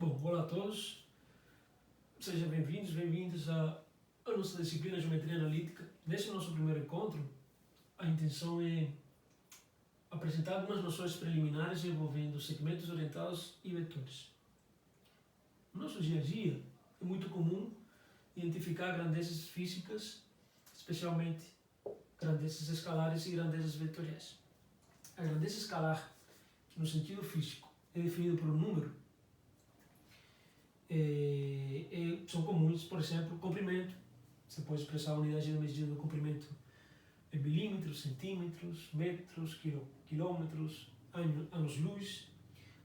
Bom, olá a todos, sejam bem-vindos à nossa disciplina de Geometria Analítica. Neste nosso primeiro encontro, a intenção é apresentar algumas noções preliminares envolvendo segmentos orientados e vetores. No nosso dia a dia, é muito comum identificar grandezas físicas, especialmente grandezas escalares e grandezas vetoriais. A grandeza escalar, que no sentido físico é definido por um número, são comuns, por exemplo, comprimento. Você pode expressar a unidade de medida do comprimento em milímetros, centímetros, metros, quilômetros, anos-luz.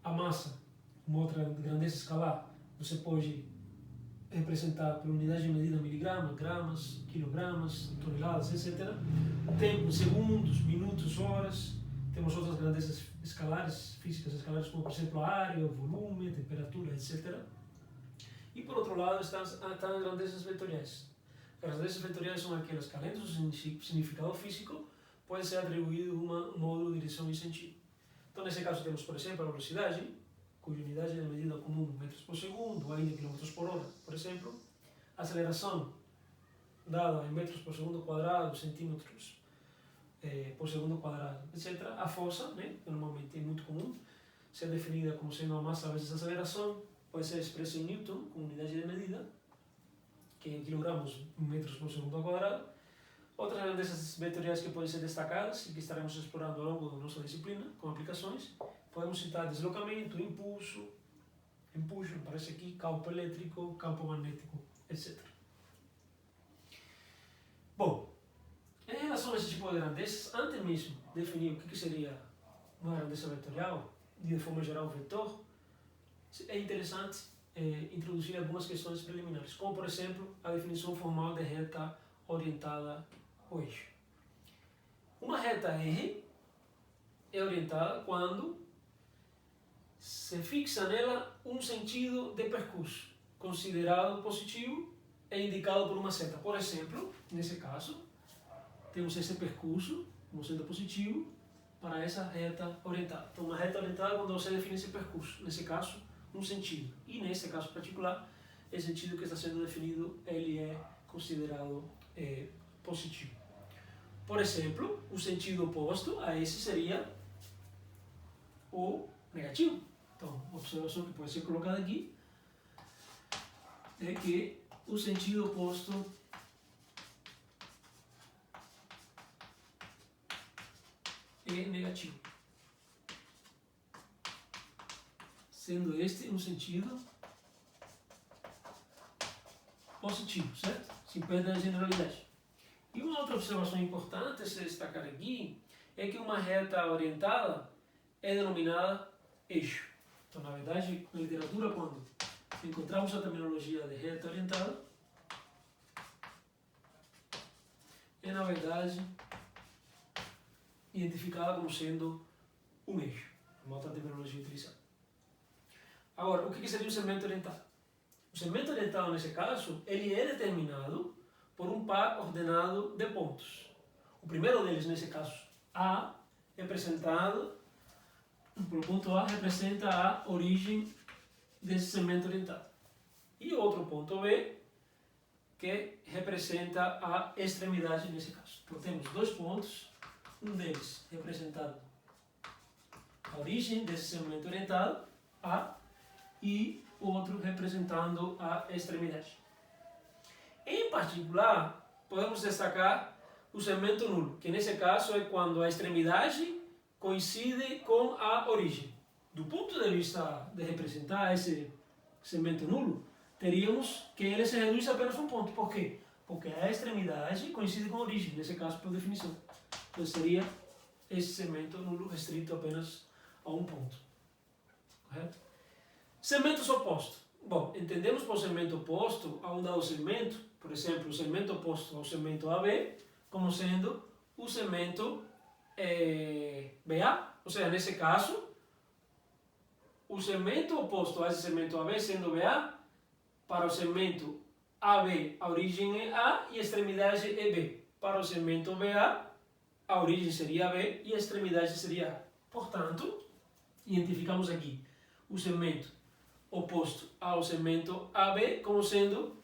A massa, uma outra grandeza escalar, você pode representar por unidade de medida miligramas, gramas, quilogramas, toneladas, etc. O tempo, segundos, minutos, horas. Temos outras grandezas escalares, físicas escalares, como por exemplo a área, o volume, a temperatura, etc. E por outro lado estão as grandezas vetoriais. As grandezas vetoriais são aquelas que, além do significado físico, pode ser atribuído um módulo de direção e sentido. Então, nesse caso, temos, por exemplo, a velocidade, cuja unidade de medida comum metros por segundo, ou ainda quilômetros por hora, por exemplo. A aceleração, dada em metros por segundo quadrado, centímetros por segundo quadrado, etc. A força, né, que normalmente é muito comum, ser definida como sendo a massa vezes a aceleração, pode ser expressa em Newton, como unidade de medida, que é quilogramas metros por segundo ao quadrado. Outras grandezas vetoriais que podem ser destacadas e que estaremos explorando ao longo da nossa disciplina, com aplicações, podemos citar deslocamento, impulso, aparece aqui, campo elétrico, campo magnético, etc. Bom, em relação a esse tipo de grandezas, antes mesmo de definir o que seria uma grandeza vetorial, de forma geral vetor, é interessante introduzir algumas questões preliminares, como por exemplo a definição formal de reta orientada ao eixo. Uma reta R é orientada quando se fixa nela um sentido de percurso considerado positivo e indicado por uma seta. Por exemplo, nesse caso, temos esse percurso como sendo positivo para essa reta orientada. Então, uma reta orientada é quando você define esse percurso, nesse caso, um sentido. E nesse caso particular, esse sentido que está sendo definido, ele é considerado positivo. Por exemplo, o sentido oposto a esse seria o negativo. Então, a observação que pode ser colocada aqui é que o sentido oposto é negativo, sendo este um sentido positivo, certo? Sem perda da generalidade. E uma outra observação importante a se destacar aqui é que uma reta orientada é denominada eixo. Então, na verdade, na literatura, quando encontramos a terminologia de reta orientada, é, na verdade, identificada como sendo um eixo. Uma outra terminologia utilizada. Agora, o que seria um segmento orientado? O segmento orientado, nesse caso, ele é determinado por um par ordenado de pontos. O primeiro deles, nesse caso, A, representado pelo ponto A, representa a origem desse segmento orientado. E outro ponto B, que representa a extremidade nesse caso. Então, temos dois pontos, um deles representado a origem desse segmento orientado, A, e outro representando a extremidade. Em particular, podemos destacar o segmento nulo, que nesse caso é quando a extremidade coincide com a origem. Do ponto de vista de representar esse segmento nulo, teríamos que ele se reduz a apenas um ponto. Por quê? Porque a extremidade coincide com a origem, nesse caso por definição. Então seria esse segmento nulo restrito apenas a um ponto. Correto? Segmentos opostos. Bom, entendemos por segmento oposto a um dado segmento, por exemplo, o segmento oposto ao segmento AB, como sendo o segmento BA, ou seja, nesse caso, o segmento oposto a esse segmento AB sendo BA, para o segmento AB a origem é A e a extremidade é B. Para o segmento BA, a origem seria B e a extremidade seria A. Portanto, identificamos aqui o segmento oposto ao segmento AB como sendo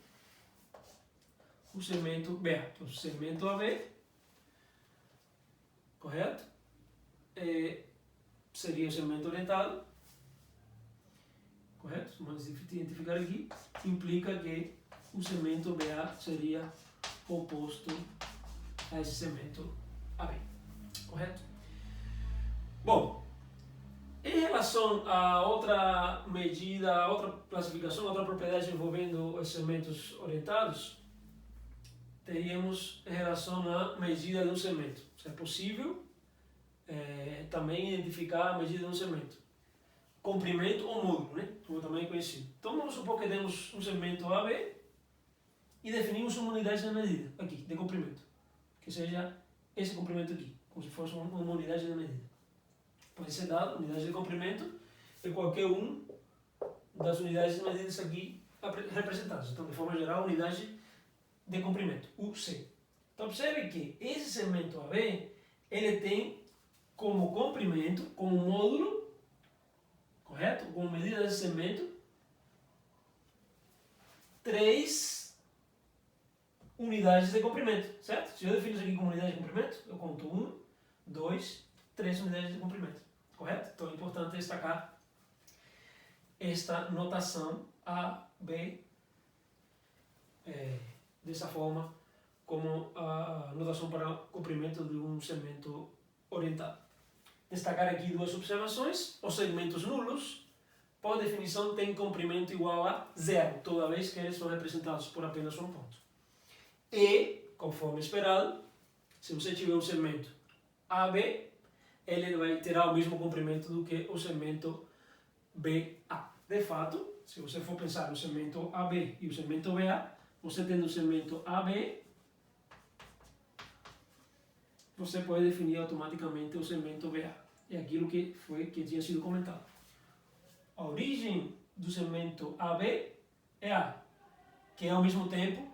o segmento BA. Então, o segmento AB, correto? Seria o segmento orientado, correto? Vamos identificar aqui, implica que o segmento BA seria oposto a esse segmento AB, correto? Bom, em relação a outra medida, outra classificação, outra propriedade envolvendo os segmentos orientados, teríamos em relação à medida de um segmento. Se é possível também identificar a medida de um segmento. Comprimento ou módulo, né? Como também é conhecido. Então vamos supor que temos um segmento AB e definimos uma unidade de medida, aqui, de comprimento. Que seja esse comprimento aqui, como se fosse uma unidade de medida. Pode ser dado unidade de comprimento em qualquer um das unidades de medidas aqui representadas. Então, de forma geral, unidade de comprimento, UC. Então, observe que esse segmento AB, ele tem como comprimento, como módulo, correto? Como medida desse segmento, 3 unidades de comprimento, certo? Se eu defino isso aqui como unidade de comprimento, eu conto 1, 2, 3 unidades de comprimento, correto? Então é importante destacar esta notação A, B, dessa forma, como a notação para o comprimento de um segmento orientado. Destacar aqui 2 observações. Os segmentos nulos, por definição, têm comprimento igual a 0, toda vez que eles são representados por apenas um ponto. E, conforme esperado, se você tiver um segmento AB, ele terá o mesmo comprimento do que o segmento BA. De fato, se você for pensar no segmento AB e o segmento BA, você tendo o segmento AB, você pode definir automaticamente o segmento BA. É aquilo que tinha sido comentado. A origem do segmento AB é A, que é ao mesmo tempo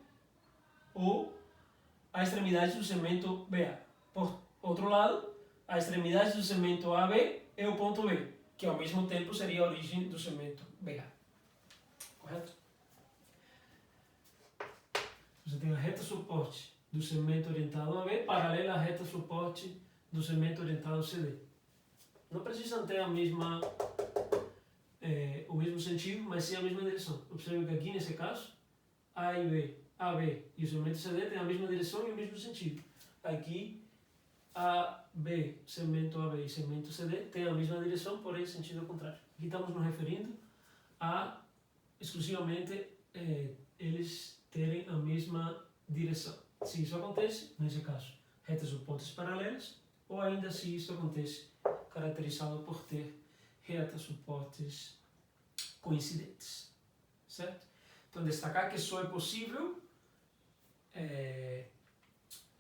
a extremidade do segmento BA. Por outro lado, a extremidade do segmento AB é o ponto B, que ao mesmo tempo seria a origem do segmento BA. Correto? Você tem a reta suporte do segmento orientado AB paralela à reta suporte do segmento orientado CD. Não precisam ter o mesmo sentido, mas sim a mesma direção. Observe que aqui, nesse caso, A e B, AB e o segmento CD têm a mesma direção e o mesmo sentido. Aqui, AB, segmento AB e segmento CD têm a mesma direção, porém sentido contrário. Aqui estamos nos referindo a exclusivamente eles terem a mesma direção. Se isso acontece, nesse caso, retas ou pontas paralelas, ou ainda se isso acontece, caracterizado por ter retas ou pontes coincidentes. Certo? Então, destacar que só é possível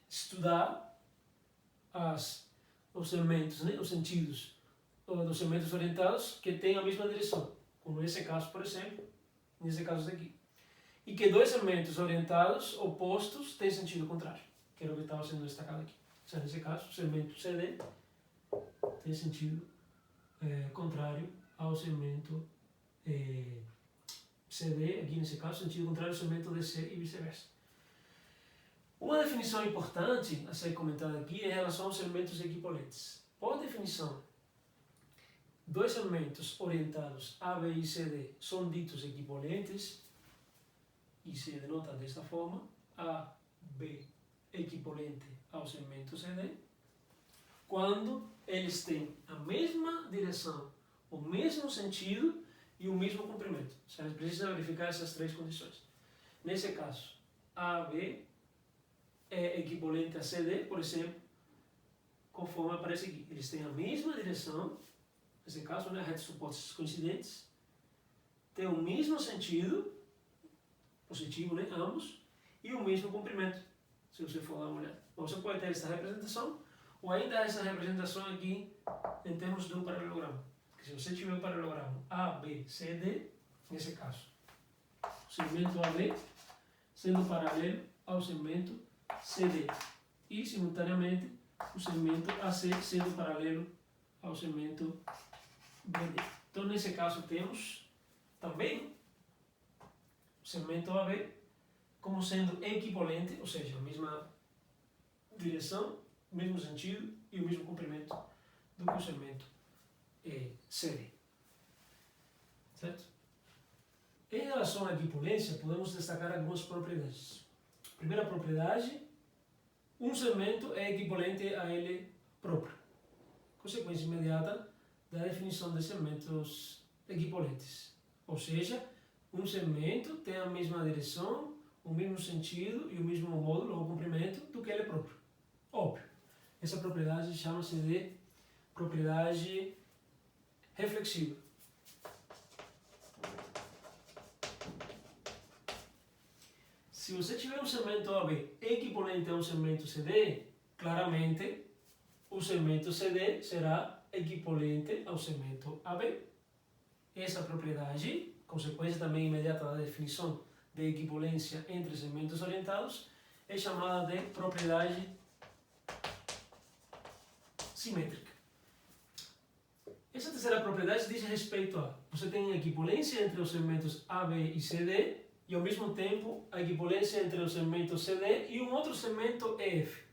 estudar os segmentos, né, os sentidos dos segmentos orientados que têm a mesma direção, como nesse caso, por exemplo, nesse caso daqui. E que 2 segmentos orientados opostos têm sentido contrário, que era o que estava sendo destacado aqui. Ou seja, nesse caso, o segmento CD tem sentido contrário ao segmento CD, aqui nesse caso, sentido contrário ao segmento DC e vice-versa. Uma definição importante a ser comentada aqui é em relação aos segmentos equivalentes. Por definição, 2 segmentos orientados AB e CD são ditos equivalentes e se denota desta forma: AB equivalente ao segmento CD, quando eles têm a mesma direção, o mesmo sentido e o mesmo comprimento. Você precisa verificar essas 3 condições. Nesse caso, AB é equivalente a CD, por exemplo, conforme aparece aqui. Eles têm a mesma direção, nesse caso, né, retas supostas coincidentes, têm o mesmo sentido, positivo, né, ambos, e o mesmo comprimento, se você for dar uma olhada. Então, você pode ter essa representação, ou ainda essa representação aqui em termos de um paralelogramo. Porque se você tiver um paralelogramo ABCD, nesse caso, o segmento AB sendo paralelo ao segmento CD e, simultaneamente, o segmento AC sendo paralelo ao segmento BD. Então, nesse caso, temos também o segmento AB como sendo equivalente, ou seja, a mesma direção, mesmo sentido e o mesmo comprimento do que o segmento CD. Certo? Em relação à equivalência, podemos destacar algumas propriedades. Primeira propriedade, um segmento é equivalente a ele próprio. Consequência imediata da definição de segmentos equivalentes. Ou seja, um segmento tem a mesma direção, o mesmo sentido e o mesmo módulo ou comprimento do que ele próprio. Óbvio. Essa propriedade chama-se de propriedade reflexiva. Se você tiver um segmento AB equivalente a um segmento CD, claramente o segmento CD será equivalente ao segmento AB. Essa propriedade, consequência também imediata da definição de equivalência entre segmentos orientados, é chamada de propriedade simétrica. Essa terceira propriedade diz respeito a você tem equivalência entre os segmentos AB e CD e ao mesmo tempo a equivalência entre o segmento CD e um outro segmento EF.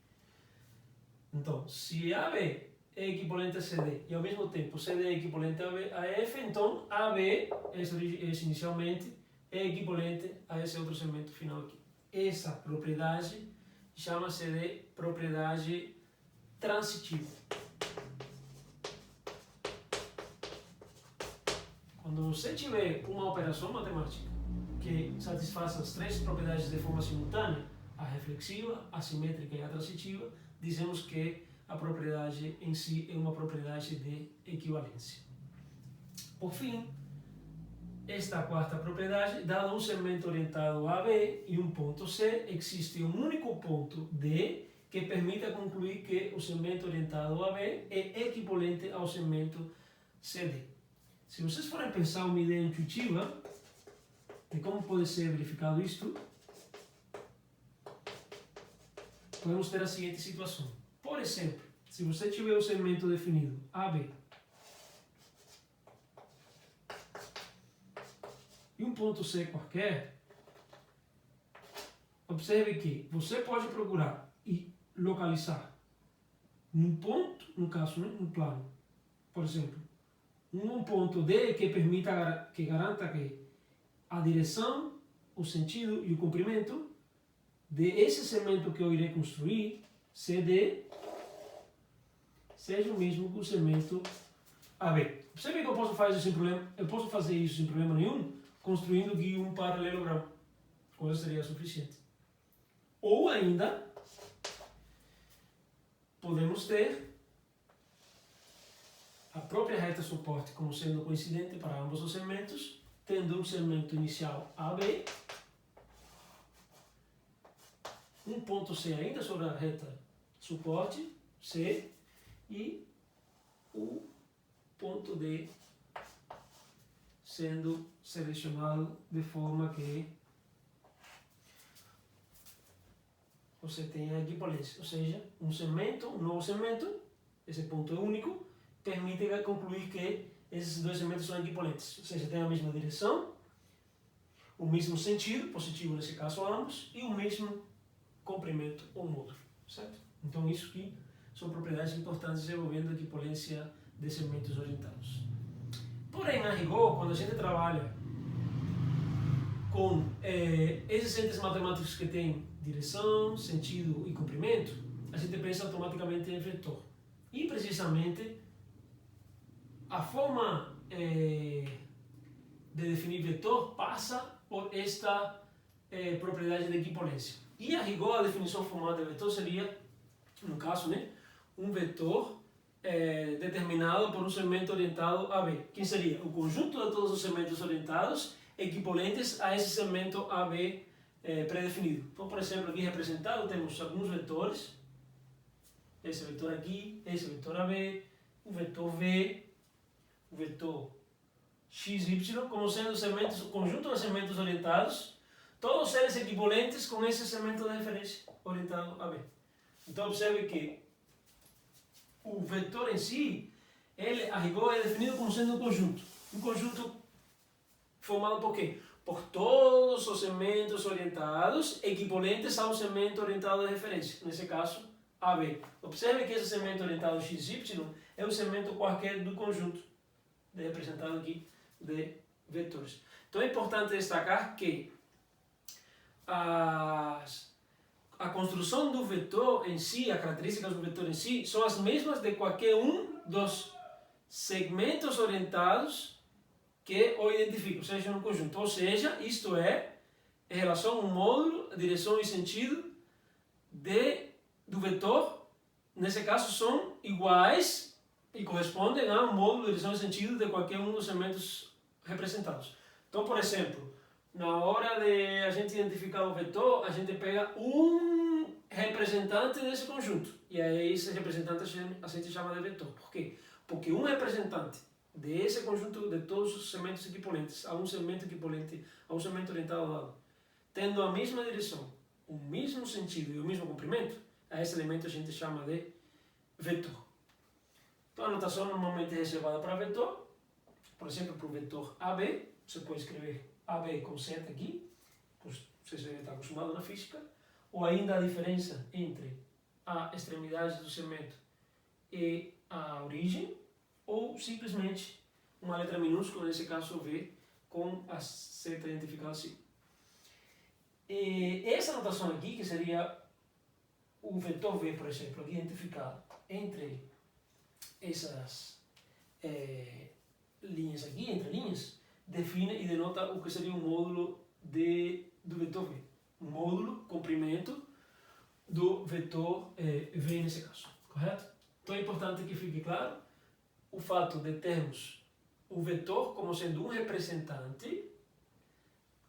Então, se AB é equivalente a CD e ao mesmo tempo CD é equivalente a EF, então AB, esse inicialmente, é equivalente a esse outro segmento final aqui. Essa propriedade chama-se de propriedade transitiva. Quando você tiver uma operação matemática que satisfaça as três propriedades de forma simultânea, a reflexiva, a simétrica e a transitiva, dizemos que a propriedade em si é uma propriedade de equivalência. Por fim, esta quarta propriedade, dado um segmento orientado AB e um ponto C, existe um único ponto D que permita concluir que o segmento orientado AB é equivalente ao segmento CD. Se vocês forem pensar uma ideia intuitiva de como pode ser verificado isto, podemos ter a seguinte situação. Por exemplo, se você tiver o segmento definido AB e um ponto C qualquer, observe que você pode procurar e localizar num ponto, no caso, no plano, por exemplo, um ponto D que permita, que garanta que a direção, o sentido e o comprimento desse segmento que eu irei construir, CD, seja o mesmo que o segmento AB. Observe que eu posso fazer isso sem problema nenhum, construindo aqui um paralelogramo. Coisa seria suficiente. Ou ainda, podemos ter a própria reta suporte como sendo coincidente para ambos os segmentos, tendo um segmento inicial AB, um ponto C ainda sobre a reta suporte, C, e o ponto D sendo selecionado de forma que você tenha equivalência, ou seja, um novo segmento, esse ponto é único, permite concluir que esses dois segmentos são equivalentes, ou seja, tem a mesma direção, o mesmo sentido, positivo nesse caso ambos, e o mesmo comprimento ou módulo, certo? Então isso aqui são propriedades importantes envolvendo a equivalência de segmentos orientados. Porém, a rigor, quando a gente trabalha com esses entes matemáticos que têm direção, sentido e comprimento, a gente pensa automaticamente em vetor. E precisamente a forma de definir vetor passa por esta propriedade de equivalência. E a rigor, a definição formal de vetor seria, no caso, um vetor determinado por um segmento orientado AB, que seria o conjunto de todos os segmentos orientados equivalentes a esse segmento AB pré-definido. Então, por exemplo, aqui representado temos alguns vetores, esse vetor aqui, esse vetor AB, o vetor V, o vetor XY, como sendo o conjunto de segmentos orientados, todos eles equivalentes com esse segmento de referência orientado AB. Então, observe que o vetor em si, ele, a rigor, é definido como sendo um conjunto Formado por quê? Por todos os segmentos orientados equivalentes a um segmento orientado de referência, nesse caso, AB. Observe que esse segmento orientado XY é um segmento qualquer do conjunto, representado aqui, de vetores. Então é importante destacar que a construção do vetor em si, as características do vetor em si, são as mesmas de qualquer um dos segmentos orientados que o identificam, seja no conjunto. Ou seja, isto é, em relação ao módulo, direção e sentido do vetor, nesse caso são iguais e correspondem ao módulo, direção e sentido de qualquer um dos segmentos representados. Então, por exemplo, na hora de a gente identificar o vetor, a gente pega um representante desse conjunto. E aí esse representante a gente chama de vetor. Por quê? Porque um representante desse conjunto de todos os segmentos equivalentes a um segmento equivalente a um segmento orientado ao lado, tendo a mesma direção, o mesmo sentido e o mesmo comprimento, a esse elemento a gente chama de vetor. Então a notação normalmente é reservada para vetor, por exemplo, para o vetor AB, você pode escrever AB com seta aqui, pois você já está acostumado na física, ou ainda a diferença entre a extremidade do segmento e a origem, ou simplesmente uma letra minúscula, nesse caso V, com a seta identificada assim. E essa notação aqui, que seria o vetor V, por exemplo, aqui identificado entre essas linhas aqui, entre linhas, define e denota o que seria um módulo do vetor V. Um módulo, comprimento, do vetor V nesse caso, correto? Então é importante que fique claro o fato de termos o vetor como sendo um representante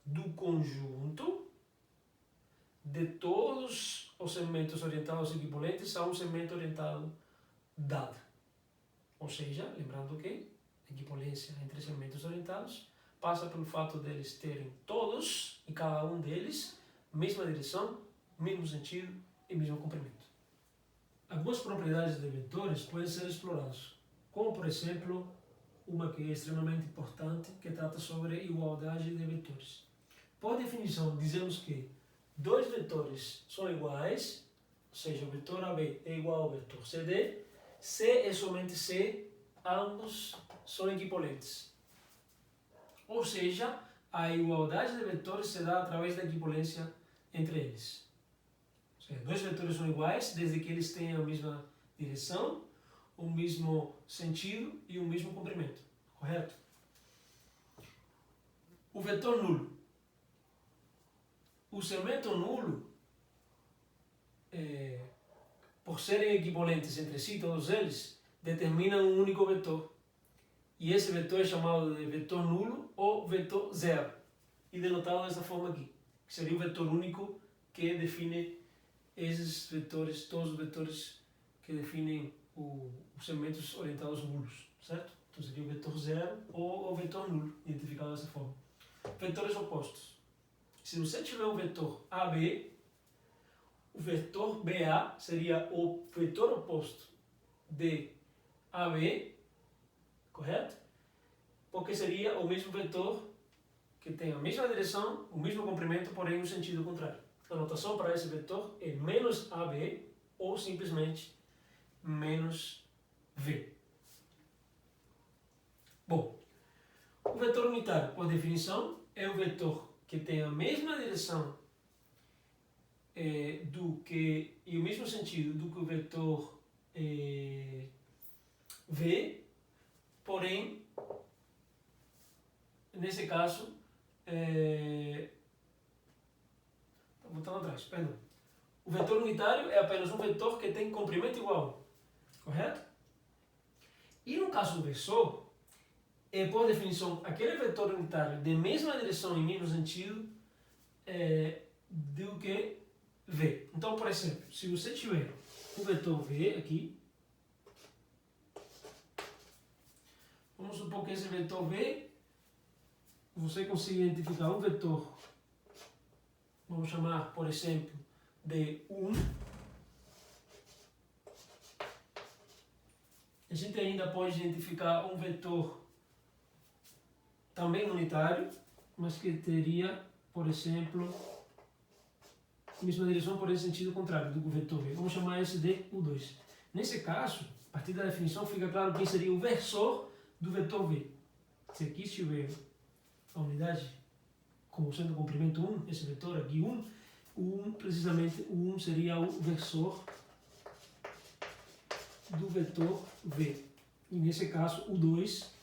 do conjunto de todos os segmentos orientados equivalentes a um segmento orientado dado. Ou seja, lembrando que a equivalência entre segmentos orientados passa pelo fato deles terem todos e cada um deles mesma direção, mesmo sentido e mesmo comprimento. Algumas propriedades de vetores podem ser exploradas, como por exemplo uma que é extremamente importante, que trata sobre igualdade de vetores. Por definição, dizemos que dois vetores são iguais, ou seja, o vetor AB é igual ao vetor CD, se é somente se ambos são equivalentes. Ou seja, a igualdade de vetores se dá através da equivalência entre eles. Ou seja, dois vetores são iguais desde que eles tenham a mesma direção, o mesmo sentido e o mesmo comprimento. Correto? O vetor nulo. O segmento nulo, por serem equivalentes entre si, todos eles, determinam um único vetor. E esse vetor é chamado de vetor nulo ou vetor zero. E denotado dessa forma aqui, que seria o vetor único que define esses vetores, todos os vetores que definem os segmentos orientados nulos, certo? Então seria o vetor zero ou o vetor nulo, identificado dessa forma. Vetores opostos. Se você tiver um vetor AB, o vetor BA seria o vetor oposto de AB, correto? Porque seria o mesmo vetor que tem a mesma direção, o mesmo comprimento, porém no sentido contrário. A notação para esse vetor é menos AB ou simplesmente menos V. Bom, o vetor unitário, por definição, é o vetor que tem a mesma direção e o mesmo sentido do que o vetor V, porém, nesse caso, voltando atrás, perdão. O vetor unitário é apenas um vetor que tem comprimento igual, correto? E no caso do versor, é por definição aquele vetor unitário de mesma direção e mesmo sentido do que V. Então, por exemplo, se você tiver o vetor V aqui, vamos supor que esse vetor V, você consiga identificar um vetor, vamos chamar, por exemplo, de 1. A gente ainda pode identificar um vetor também unitário, mas que teria, por exemplo, a mesma direção, porém sentido contrário do vetor V. Vamos chamar esse de U2. Nesse caso, a partir da definição fica claro quem seria o versor do vetor V. Se aqui estiver a unidade como sendo o comprimento 1, esse vetor aqui 1, precisamente o 1 seria o versor do vetor V. E nesse caso, o 2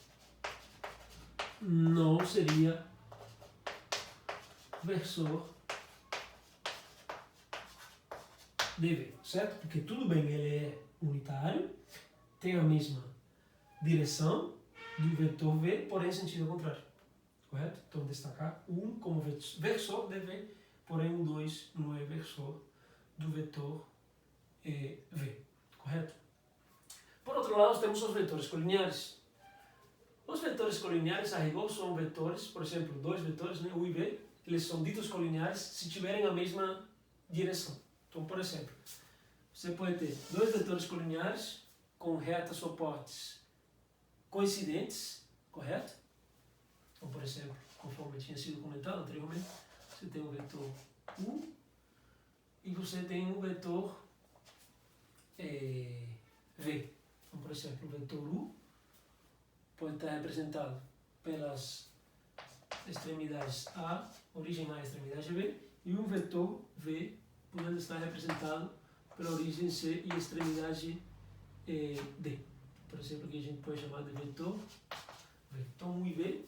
não seria versor de V, certo? Porque tudo bem, ele é unitário, tem a mesma direção do vetor V, porém em sentido contrário, correto? Então destacar o 1 como versor de V, porém o 2 não é versor do vetor V, correto? Por outro lado, temos os vetores colineares. Os vetores colineares, a rigor, são vetores, por exemplo, dois vetores, né, U e V, eles são ditos colineares se tiverem a mesma direção. Então, por exemplo, você pode ter dois vetores colineares com retas opostas coincidentes, correto? Então, por exemplo, conforme tinha sido comentado anteriormente, você tem um vetor U e você tem um vetor V. Então, por exemplo, o vetor U pode estar representado pelas extremidades A, origem A e extremidade B, e um vetor V podendo estar representado pela origem C e extremidade D. Por exemplo, aqui a gente pode chamar de vetor V. Então, U e V,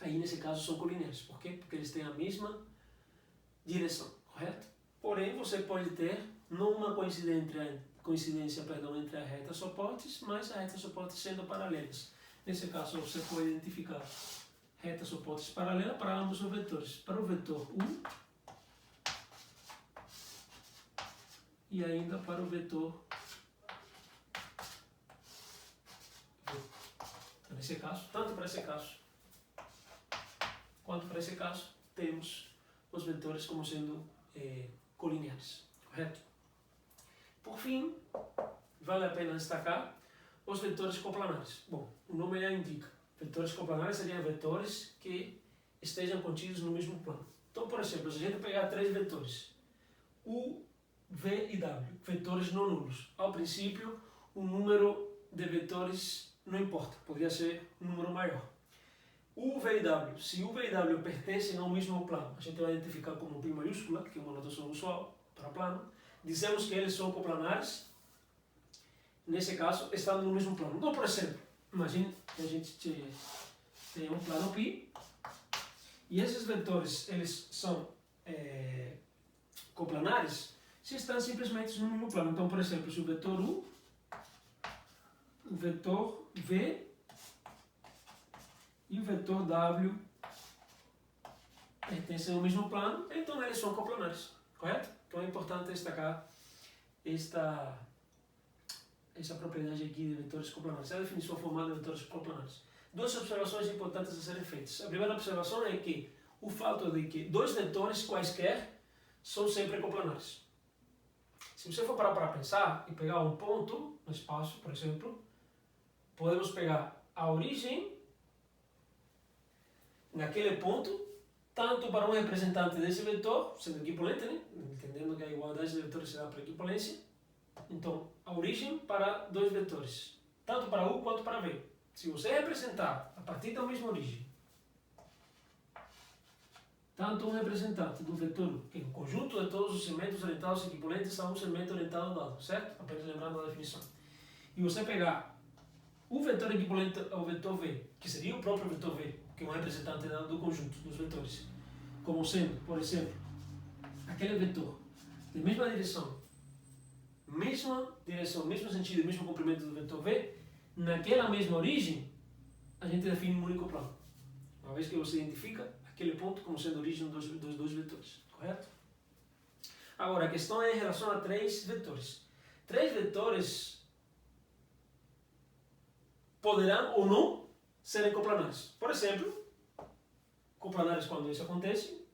aí nesse caso, são colineares. Por quê? Porque eles têm a mesma direção, correto? Porém, você pode ter não uma coincidência entre as retas opostas, mas as retas opostas sendo paralelas. Nesse caso, você pode identificar retas opostas paralelas para ambos os vetores. Para o vetor U e ainda para o vetor V. Então, nesse caso, tanto para esse caso quanto para esse caso, temos os vetores como sendo colineares, correto? Por fim, vale a pena destacar os vetores coplanares. Bom, o nome já indica. Vetores coplanares seriam vetores que estejam contidos no mesmo plano. Então, por exemplo, se a gente pegar três vetores, U, V e W, vetores não nulos. Ao princípio, o número de vetores não importa, poderia ser um número maior. U, V e W, se U, V e W pertencem ao mesmo plano, a gente vai identificar como P maiúscula, que é uma notação usual para plano, dizemos que eles são coplanares, nesse caso, estando no mesmo plano. Então, por exemplo, imagine que a gente tem um plano π, e esses vetores, eles são coplanares, se estão simplesmente no mesmo plano. Então, por exemplo, se o vetor U, o vetor V e o vetor W pertencem ao mesmo plano, então eles são coplanares, correto? Então é importante destacar essa propriedade aqui de vetores coplanares, a definição formal de vetores coplanares. Duas observações importantes a serem feitas. A primeira observação é que o fato de que dois vetores quaisquer são sempre coplanares. Se você for parar para pensar e pegar um ponto no espaço, por exemplo, podemos pegar a origem naquele ponto, tanto para um representante desse vetor, sendo equipolente, né? Entendendo que a igualdade de vetores se dá para equivalência. Então, a origem para dois vetores, tanto para U quanto para V. Se você representar a partir da mesma origem, tanto um representante do vetor, que é o conjunto de todos os segmentos orientados equivalentes a um segmento orientado dado, certo? Apenas lembrando a definição. E você pegar o vetor equivalente ao vetor V, que seria o próprio vetor V, que é um representante do conjunto dos vetores, como sendo, por exemplo, aquele vetor de mesma direção, mesmo sentido, mesmo comprimento do vetor V, naquela mesma origem, a gente define um único plano. Uma vez que você identifica aquele ponto como sendo a origem dos dois vetores, correto? Agora, a questão é em relação a três vetores. Três vetores poderão ou não serem coplanares. Por exemplo, coplanares quando isso acontece,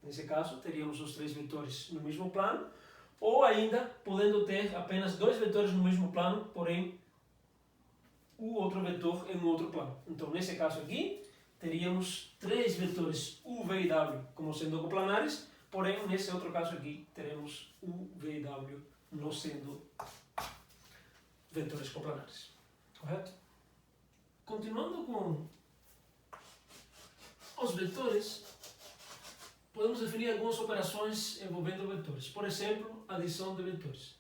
nesse caso, teríamos os três vetores no mesmo plano, ou ainda podendo ter apenas dois vetores no mesmo plano, porém o outro vetor em um outro plano. Então, nesse caso aqui, teríamos três vetores U, V e W como sendo coplanares, porém, nesse outro caso aqui, teremos U, V e W não sendo vetores coplanares. Correto? Continuando com os vetores, podemos definir algumas operações envolvendo vetores. Por exemplo, adição de vetores.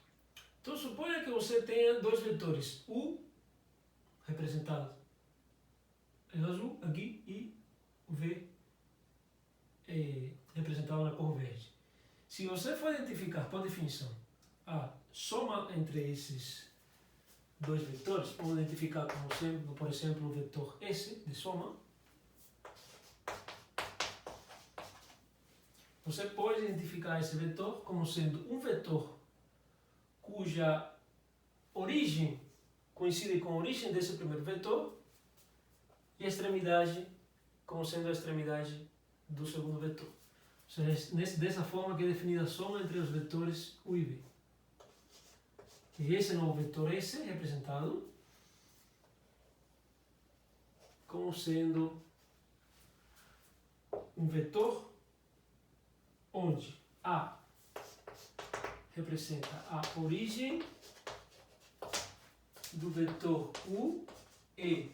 Então, suponha que você tenha dois vetores, U, representado em azul aqui, e o V representado na cor verde. Se você for identificar, por definição, a soma entre esses dois vetores, vamos identificar como sendo, por exemplo, o vetor S de soma. Você pode identificar esse vetor como sendo um vetor cuja origem coincide com a origem desse primeiro vetor e a extremidade como sendo a extremidade do segundo vetor. Ou seja, dessa forma que é definida a soma entre os vetores U e V. E esse novo vetor S representado como sendo um vetor onde A representa a origem do vetor U e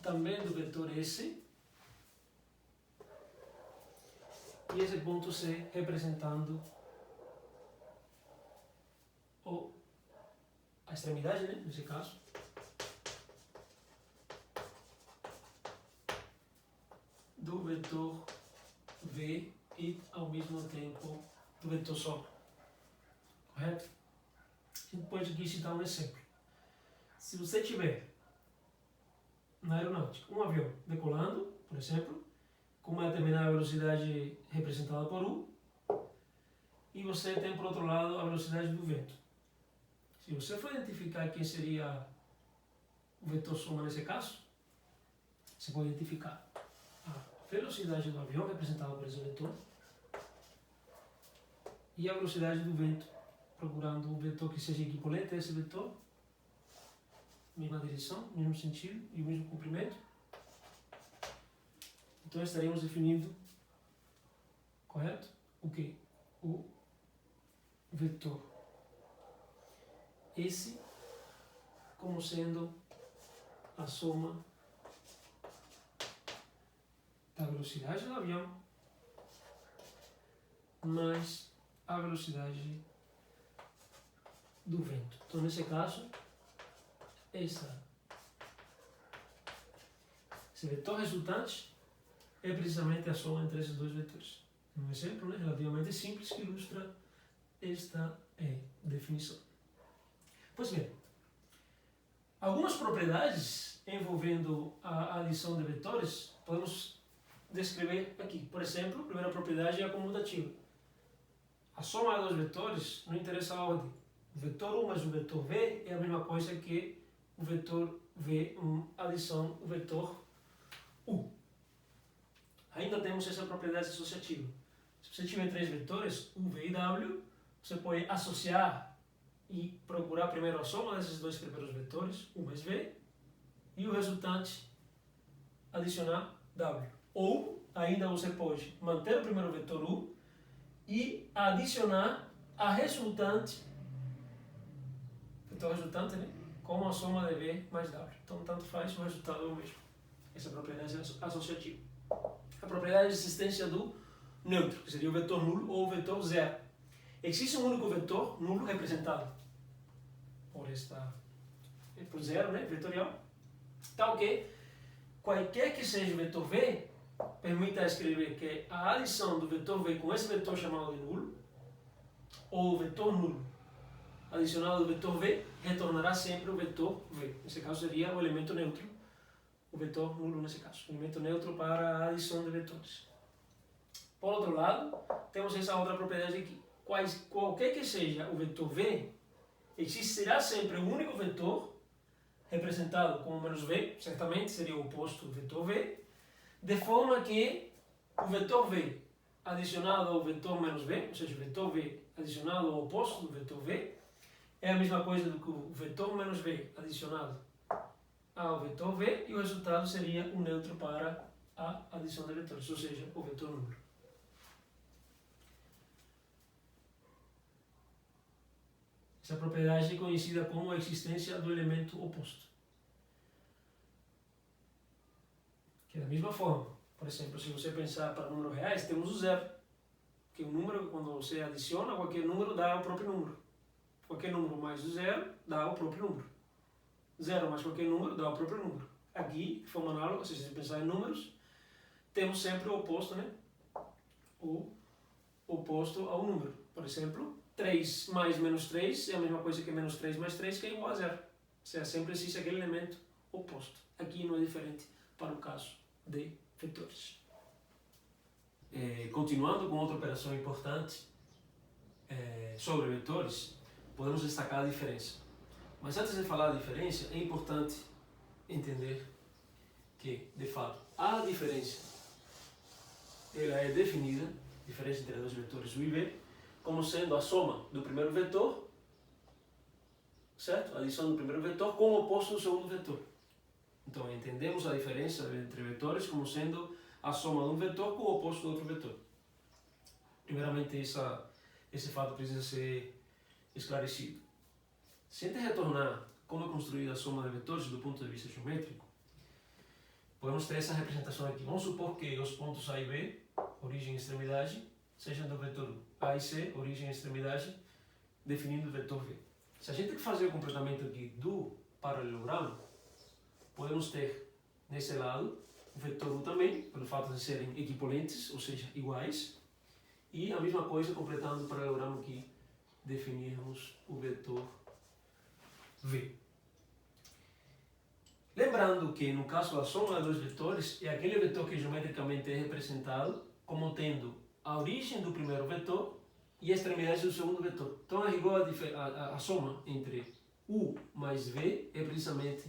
também do vetor S, e esse ponto C representando a extremidade, né, nesse caso, do vetor V e ao mesmo tempo do vetor soma. Correto? A gente pode aqui citar um exemplo. Se você tiver na aeronáutica um avião decolando, por exemplo, com uma determinada velocidade representada por U, e você tem por outro lado a velocidade do vento. Se você for identificar quem seria o vetor soma nesse caso, você pode identificar a velocidade do avião representada por esse vetor e a velocidade do vento, procurando um vetor que seja equivalente a esse vetor, mesma direção, mesmo sentido e o mesmo comprimento. Então estaremos definindo, correto? O que? O vetor esse como sendo a soma da velocidade do avião mais a velocidade do vento. Então, nesse caso, esse vetor resultante é precisamente a soma entre esses dois vetores. Um exemplo, né, relativamente simples que ilustra esta definição. Pois bem, algumas propriedades envolvendo a adição de vetores podemos descrever aqui. Por exemplo, a primeira propriedade é a comutativa. A soma de dois vetores não interessa a ordem. O vetor U mais o vetor V é a mesma coisa que o vetor V, adição o vetor U. Ainda temos essa propriedade associativa. Se você tiver três vetores, U, V e W, você pode associar e procurar primeiro a soma desses dois primeiros vetores, U mais V, e o resultante adicionar W. Ou, ainda você pode manter o primeiro vetor U e adicionar a resultante, vetor resultante, né, com a soma de V mais W. Então, tanto faz, o resultado é o mesmo. Essa é a propriedade associativa. A propriedade de existência do neutro, que seria o vetor nulo ou o vetor zero. Existe um único vetor nulo representado por zero, né, vetorial, tal que qualquer que seja o vetor V, permita escrever que a adição do vetor V com esse vetor chamado de nulo, ou o vetor nulo adicionado do vetor V, retornará sempre o vetor V. Nesse caso seria o elemento neutro, o vetor nulo nesse caso, o elemento neutro para a adição de vetores. Por outro lado, temos essa outra propriedade aqui. Qualquer que seja o vetor V, existirá sempre um único vetor, representado como menos V, certamente seria o oposto do vetor V, de forma que o vetor V adicionado ao vetor menos V, ou seja, o vetor V adicionado ao oposto do vetor V, é a mesma coisa do que o vetor menos V adicionado ao vetor V, e o resultado seria um neutro para a adição de vetores, ou seja, o vetor número. Essa propriedade é conhecida como a existência do elemento oposto. Que é da mesma forma. Por exemplo, se você pensar para números reais, temos o zero. Que o número, quando você adiciona, qualquer número dá o próprio número. Qualquer número mais o zero dá o próprio número. Zero mais qualquer número dá o próprio número. Aqui, de forma análoga, se você pensar em números, temos sempre o oposto, né? O oposto ao número. Por exemplo, 3 mais menos 3 é a mesma coisa que menos 3 mais 3, que é igual a zero. Ou seja, sempre existe aquele elemento oposto. Aqui não é diferente para o caso de vetores. Continuando com outra operação importante sobre vetores, podemos destacar a diferença. Mas antes de falar da diferença, é importante entender que, de fato, a diferença ela é definida, diferença entre dois vetores U e V, como sendo a soma do primeiro vetor, certo? A adição do primeiro vetor com o oposto do segundo vetor. Então, entendemos a diferença entre vetores como sendo a soma de um vetor com o oposto do outro vetor. Primeiramente, esse fato precisa ser esclarecido. Se a gente retornar como é construída a soma de vetores do ponto de vista geométrico, podemos ter essa representação aqui. Vamos supor que os pontos A e B, origem e extremidade, sejam do vetor A e C, origem e extremidade, definindo o vetor V. Se a gente fazer o completamento aqui do paralelogramo, podemos ter nesse lado o vetor U também, pelo fato de serem equivalentes, ou seja, iguais, e a mesma coisa completando o paralelogramo aqui, definirmos o vetor V. Lembrando que no caso da soma de dois vetores, é aquele vetor que geometricamente é representado como tendo a origem do primeiro vetor e a extremidade do segundo vetor. Então, a rigor, a soma entre U mais V é precisamente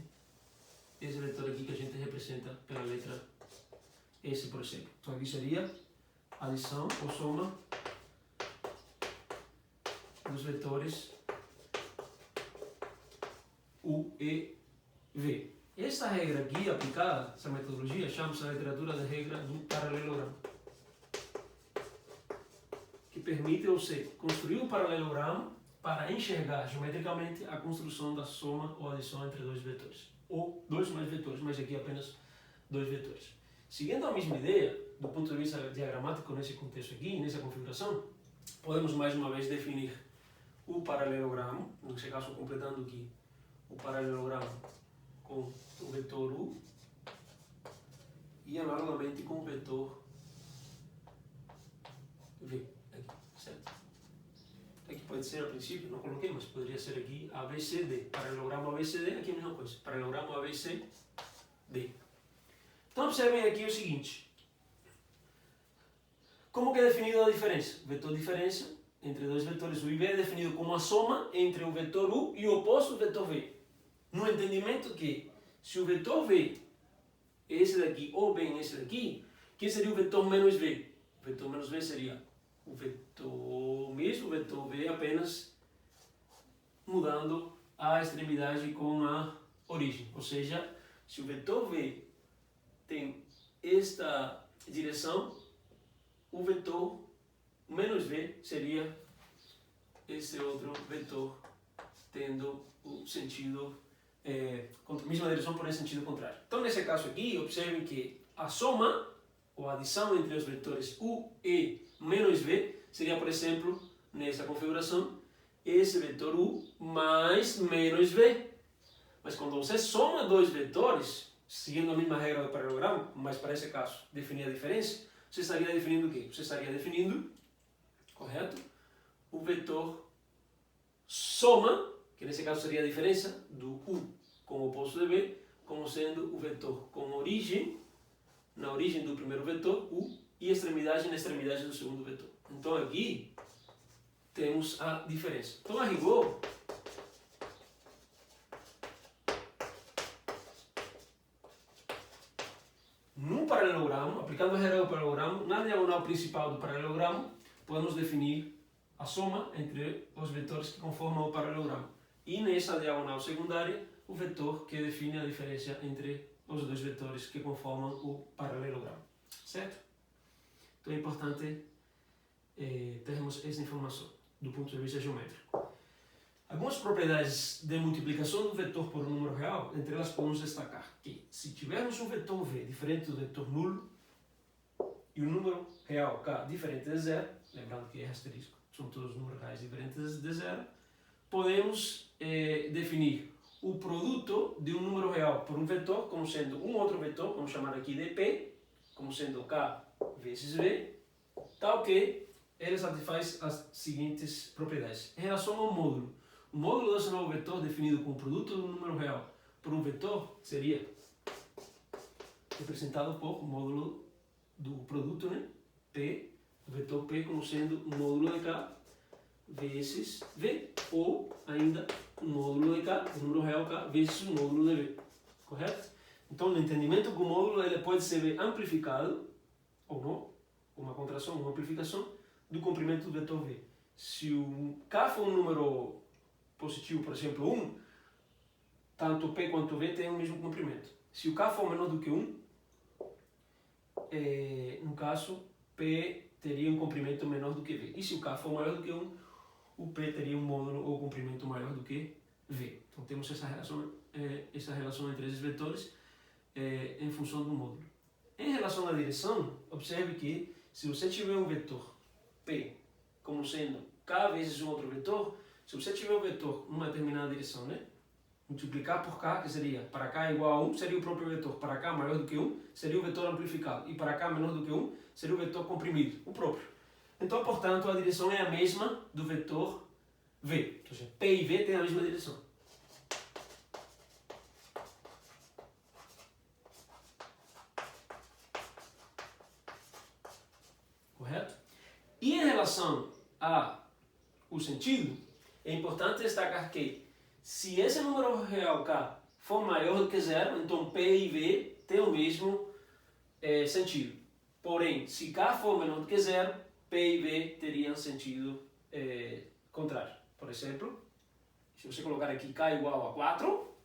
esse vetor aqui que a gente representa pela letra S, por exemplo. Então, aqui seria a adição ou soma dos vetores U e V. Essa regra aqui aplicada, essa metodologia, chama-se na literatura de regra do paralelogramo, que permite você construir um paralelogramo para enxergar geometricamente a construção da soma ou adição entre dois vetores. Ou dois mais vetores, mas aqui apenas dois vetores. Seguindo a mesma ideia, do ponto de vista diagramático nesse contexto aqui, nessa configuração, podemos mais uma vez definir o paralelogramo, nesse caso completando aqui o paralelogramo com o vetor U e analogamente com o vetor V. Aqui, certo? Aqui pode ser a princípio, não coloquei, mas poderia ser aqui ABCD. Paralelogramo ABCD, aqui é a mesma coisa. Paralelogramo ABCD. Então observem aqui o seguinte. Como que é definida a diferença? O vetor diferença entre dois vetores U e V é definido como a soma entre o vetor U e o oposto do vetor V. No entendimento que, se o vetor V é esse daqui ou bem esse daqui, que seria o vetor menos V? O vetor menos V seria o vetor mesmo, o vetor V apenas mudando a extremidade com a origem. Ou seja, se o vetor V tem esta direção, o vetor menos V seria esse outro vetor tendo o sentido a mesma direção, porém sentido contrário. Então, nesse caso aqui, observem que a soma ou a adição entre os vetores U e menos V seria, por exemplo, nessa configuração, esse vetor U mais menos V. Mas quando você soma dois vetores, seguindo a mesma regra do paralelogramo, mas para esse caso definir a diferença, você estaria definindo o quê? Você estaria definindo, correto, o vetor soma, que nesse caso seria a diferença do U com o oposto de V, como sendo o vetor com origem, na origem do primeiro vetor, U, e extremidade na extremidade do segundo vetor. Então aqui temos a diferença. Então, a rigor, no paralelogramo, aplicando a regra do paralelogramo, na diagonal principal do paralelogramo, podemos definir a soma entre os vetores que conformam o paralelogramo. E nessa diagonal secundária, o vetor que define a diferença entre os dois vetores que conformam o paralelogramo. certo? Então é importante termos essa informação do ponto de vista geométrico. Algumas propriedades de multiplicação do vetor por um número real, entre elas podemos destacar que se tivermos um vetor v diferente do vetor nulo e um número real k diferente de zero, lembrando que é asterisco, são todos números reais diferentes de zero, podemos definir o produto de um número real por um vetor como sendo um outro vetor, vamos chamar aqui de P, como sendo K vezes V, tal que ele satisfaz as seguintes propriedades. Em relação ao módulo, o módulo desse novo vetor definido como produto do número real por um vetor seria representado por o módulo do produto, né? P, o vetor P como sendo um módulo de K vezes V, ou ainda um módulo de K, o número real K, vezes o módulo de V, correto? Então, no entendimento que o módulo ele pode ser amplificado, ou não, uma contração, uma amplificação, do comprimento do vetor V. Se o K for um número positivo, por exemplo, 1, tanto P quanto V têm o mesmo comprimento. Se o K for menor do que 1, no caso, P teria um comprimento menor do que V. E se o K for maior do que 1, o P teria um módulo ou comprimento maior do que V. Então temos essa relação entre esses vetores em função do módulo. Em relação à direção, observe que se você tiver um vetor P como sendo K vezes um outro vetor, se você tiver um vetor numa determinada direção, né? Multiplicar por K, que seria para K igual a 1, seria o próprio vetor. Para K maior do que 1, seria o vetor amplificado. E para K menor do que 1, seria o vetor comprimido, o próprio. Então, portanto, a direção é a mesma do vetor V. Ou seja, P e V têm a mesma direção. Correto? E em relação ao sentido, é importante destacar que se esse número real K for maior do que zero, então P e V têm o mesmo sentido. Porém, se K for menor do que zero, P e V teriam sentido contrário. Por exemplo, se você colocar aqui K igual a 4,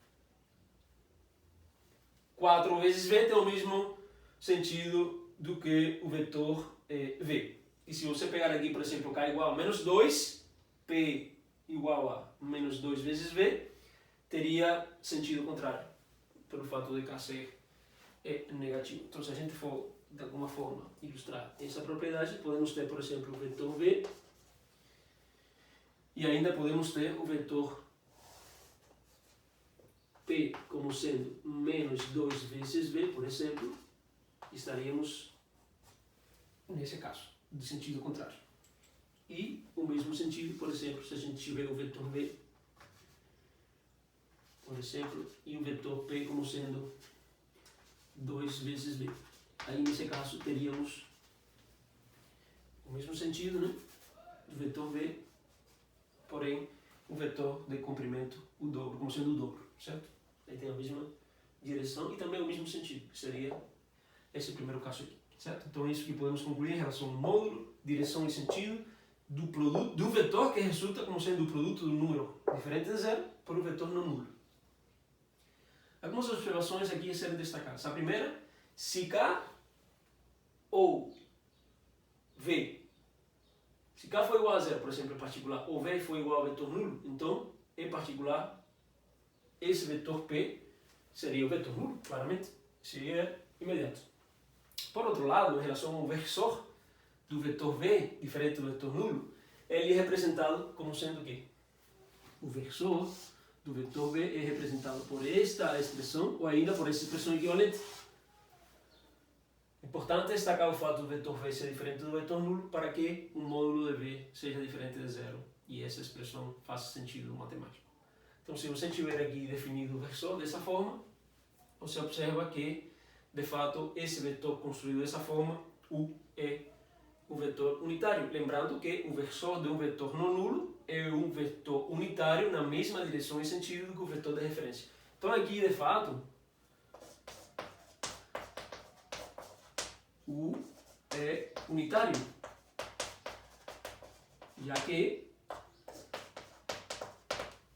4 vezes V tem o mesmo sentido do que o vetor V. E se você pegar aqui, por exemplo, K igual a menos 2, P igual a menos 2 vezes V, teria sentido contrário, pelo fato de K ser negativo. Então, se a gente for, de alguma forma, ilustrar essa propriedade, podemos ter, por exemplo, o vetor V, e ainda podemos ter o vetor P como sendo menos 2 vezes V, por exemplo, estaríamos nesse caso, de sentido contrário. E o mesmo sentido, por exemplo, se a gente tiver o vetor V, por exemplo, e o vetor P como sendo 2 vezes V. Aí, nesse caso, teríamos o mesmo sentido, né, do vetor V, porém, o vetor de comprimento, o dobro, como sendo o dobro, certo? Aí tem a mesma direção e também o mesmo sentido, que seria esse primeiro caso aqui, certo? Então é isso que podemos concluir em relação ao módulo, direção e sentido do produto, do vetor que resulta como sendo o produto do número diferente de zero por um vetor não nulo. Algumas observações aqui a serem destacadas. A primeira, se K ou V, se K for igual a zero, por exemplo, em particular, ou V for igual ao vetor nulo, então, em particular, esse vetor P seria o vetor nulo, claramente, seria imediato. Por outro lado, em relação ao versor do vetor V, diferente do vetor nulo, ele é representado como sendo o quê? O versor do vetor V é representado por esta expressão, ou ainda por essa expressão equivalente. É importante destacar o fato do vetor V ser diferente do vetor nulo para que o módulo de V seja diferente de zero e essa expressão faça sentido matemático. Então, se você tiver aqui definido o versor dessa forma, você observa que, de fato, esse vetor construído dessa forma, U é o vetor unitário. Lembrando que o versor de um vetor não nulo é um vetor unitário na mesma direção e sentido do que o vetor de referência. Então, aqui, de fato, U é unitário, já que,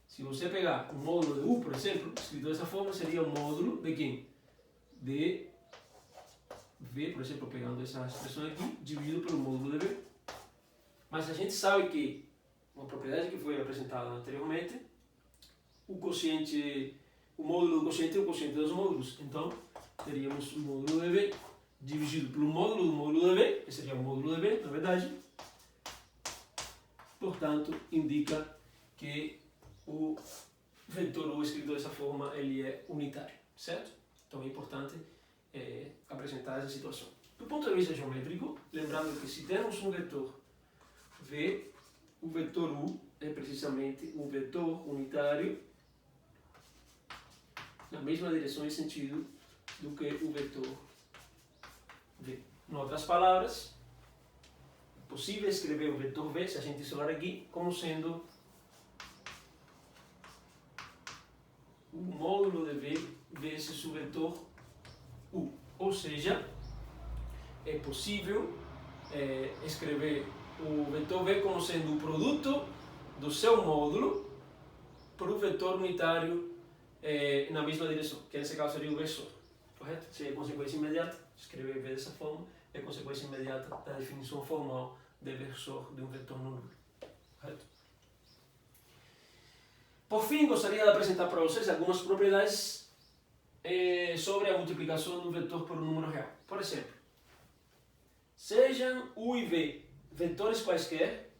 se você pegar o módulo de U, por exemplo, escrito dessa forma, seria o módulo de quem? V, por exemplo, pegando essa expressão aqui, dividido pelo módulo de V. Mas a gente sabe que, uma propriedade que foi apresentada anteriormente, o módulo do quociente é o quociente dos módulos. Então, teríamos o módulo de V dividido pelo módulo do módulo de V, que seria o módulo de V, na verdade. Portanto, indica que o vetor U escrito dessa forma, ele é unitário, certo? Então é importante apresentar essa situação. Do ponto de vista geométrico, lembrando que se temos um vetor V, o vetor U é precisamente um vetor unitário na mesma direção e sentido do que o vetor V. Em outras palavras, é possível escrever o vetor V, se a gente isolar aqui, como sendo o módulo de V vezes o vetor U. Ou seja, é possível escrever o vetor V como sendo o produto do seu módulo por um vetor unitário na mesma direção, que nesse caso seria o V só. Correto? Seria a consequência imediata. Escrever V dessa forma é a consequência imediata da definição formal de versor de um vetor no número. Correto? Por fim, gostaria de apresentar para vocês algumas propriedades sobre a multiplicação de um vetor por um número real. Por exemplo, sejam U e V vetores quaisquer,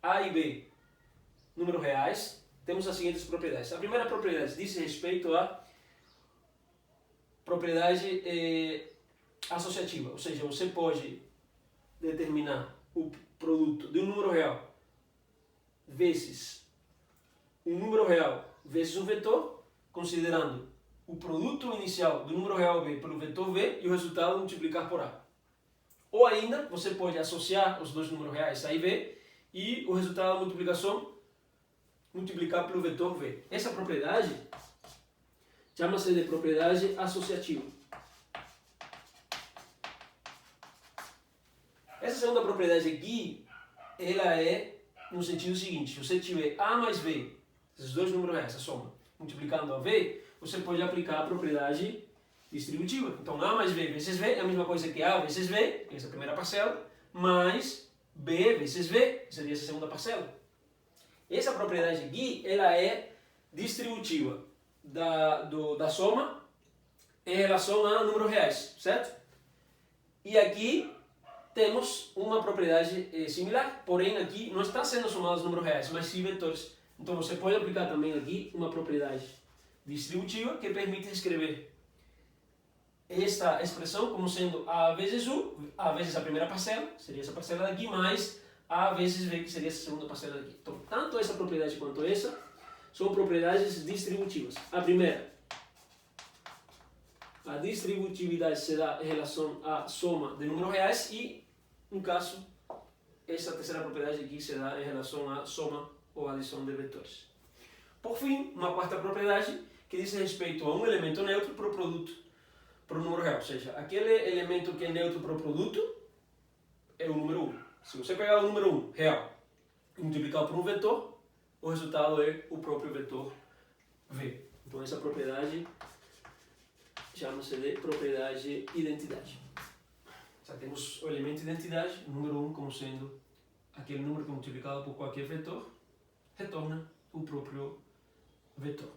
A e B números reais, temos as seguintes propriedades. A primeira propriedade diz respeito à propriedade associativa, ou seja, você pode determinar o produto de um número real vezes um número real vezes um vetor, considerando o produto inicial do número real V pelo vetor V e o resultado multiplicar por A. Ou ainda, você pode associar os dois números reais A e V e o resultado da multiplicação multiplicar pelo vetor V. Essa propriedade chama-se de propriedade associativa. Essa segunda propriedade aqui, ela é no sentido seguinte: se você tiver A mais V, esses dois números reais, a soma, multiplicando a V, você pode aplicar a propriedade distributiva. Então, A mais V vezes V é a mesma coisa que A vezes V, essa é a primeira parcela, mais B vezes V, que seria essa segunda parcela. Essa propriedade aqui, ela é distributiva da soma em relação a números reais, certo? E aqui temos uma propriedade similar, porém aqui não está sendo somados números reais, mas sim vetores. Então você pode aplicar também aqui uma propriedade distributiva que permite escrever esta expressão como sendo A vezes U, A vezes a primeira parcela, seria essa parcela daqui, mais A vezes V, que seria essa segunda parcela daqui. Então, tanto essa propriedade quanto essa são propriedades distributivas. A primeira, a distributividade se dá em relação à soma de números reais e, no caso, essa terceira propriedade aqui se dá em relação à soma ou adição de vetores. Por fim, uma quarta propriedade que diz respeito a um elemento neutro para o produto, para o número real. Ou seja, aquele elemento que é neutro para o produto é o número 1. Se você pegar o número 1 real e multiplicar por um vetor, o resultado é o próprio vetor V. Então essa propriedade chama-se de propriedade identidade. Já temos o elemento identidade, o número 1 como sendo aquele número que multiplicado por qualquer vetor retorna o próprio vetor.